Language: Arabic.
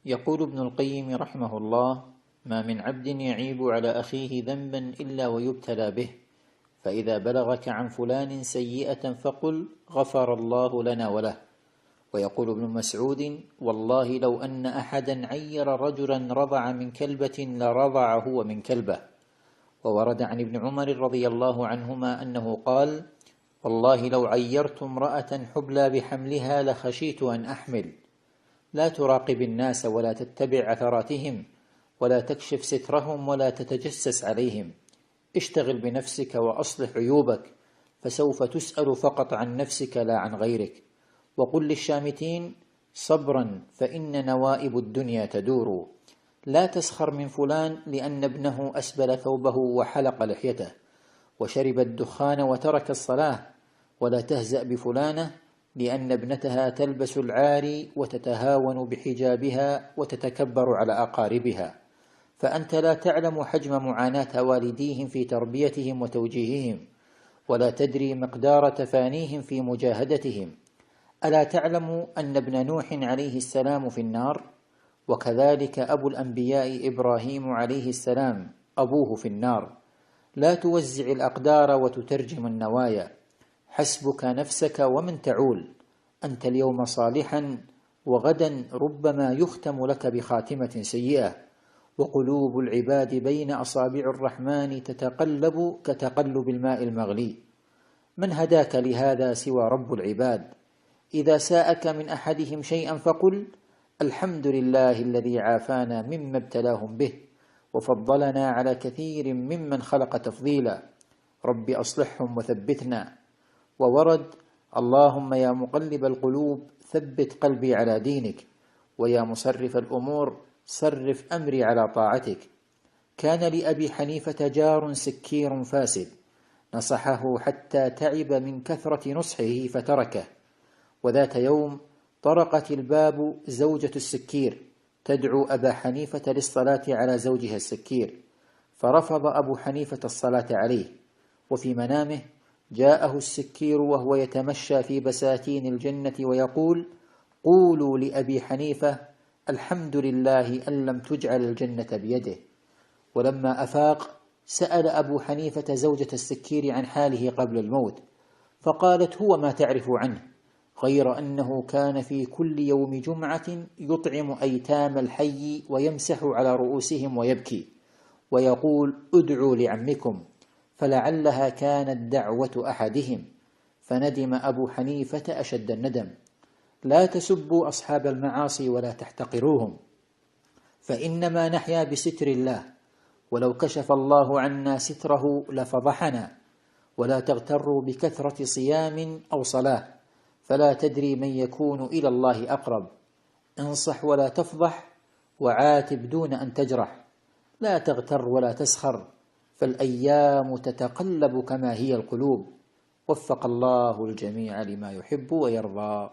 يقول ابن القيم رحمه الله: ما من عبد يعيب على أخيه ذنبا إلا ويبتلى به، فإذا بلغك عن فلان سيئة فقل غفر الله لنا وله. ويقول ابن مسعود: والله لو أن أحدا عير رجلا رضع من كلبة لرضع هو من كلبة. وورد عن ابن عمر رضي الله عنهما أنه قال: والله لو عيرت امرأة حبلى بحملها لخشيت أن أحمل. لا تراقب الناس ولا تتبع عثراتهم ولا تكشف سترهم ولا تتجسس عليهم. اشتغل بنفسك وأصلح عيوبك، فسوف تسأل فقط عن نفسك لا عن غيرك. وقل للشامتين: صبرا فإن نوائب الدنيا تدور. لا تسخر من فلان لأن ابنه أسبل ثوبه وحلق لحيته وشرب الدخان وترك الصلاة، ولا تهزأ بفلانة لأن ابنتها تلبس العاري وتتهاون بحجابها وتتكبر على أقاربها، فأنت لا تعلم حجم معاناة والديهم في تربيتهم وتوجيههم، ولا تدري مقدار تفانيهم في مجاهدتهم. ألا تعلم أن ابن نوح عليه السلام في النار؟ وكذلك أبو الأنبياء إبراهيم عليه السلام أبوه في النار. لا توزع الأقدار وتترجم النوايا، حسبك نفسك ومن تعول. أنت اليوم صالحا وغدا ربما يختم لك بخاتمة سيئة. وقلوب العباد بين أصابع الرحمن تتقلب كتقلب الماء المغلي. من هداك لهذا سوى رب العباد؟ إذا ساءك من أحدهم شيئا فقل: الحمد لله الذي عافانا مما ابتلاهم به وفضلنا على كثير ممن خلق تفضيلا. رب أصلحهم وثبتنا. وورد: اللهم يا مقلب القلوب ثبت قلبي على دينك، ويا مصرف الأمور صرف أمري على طاعتك. كان لأبي حنيفة جار سكير فاسد، نصحه حتى تعب من كثرة نصحه فتركه. وذات يوم طرقت الباب زوجة السكير تدعو أبا حنيفة للصلاة على زوجها السكير، فرفض أبو حنيفة الصلاة عليه. وفي منامه جاءه السكير وهو يتمشى في بساتين الجنة ويقول: قولوا لأبي حنيفة الحمد لله أن لم تجعل الجنة بيده. ولما أفاق سأل أبو حنيفة زوجة السكير عن حاله قبل الموت، فقالت: هو ما تعرف عنه، غير أنه كان في كل يوم جمعة يطعم أيتام الحي ويمسح على رؤوسهم ويبكي ويقول: ادعوا لعمكم، فلعلها كانت دعوة أحدهم. فندم أبو حنيفة أشد الندم. لا تسبوا أصحاب المعاصي ولا تحتقروهم، فإنما نحيا بستر الله، ولو كشف الله عنا ستره لفضحنا. ولا تغتروا بكثرة صيام أو صلاة، فلا تدري من يكون إلى الله أقرب. انصح ولا تفضح، وعاتب دون أن تجرح. لا تغتر ولا تسخر، فالأيام تتقلب كما هي القلوب. وفق الله الجميع لما يحب ويرضى.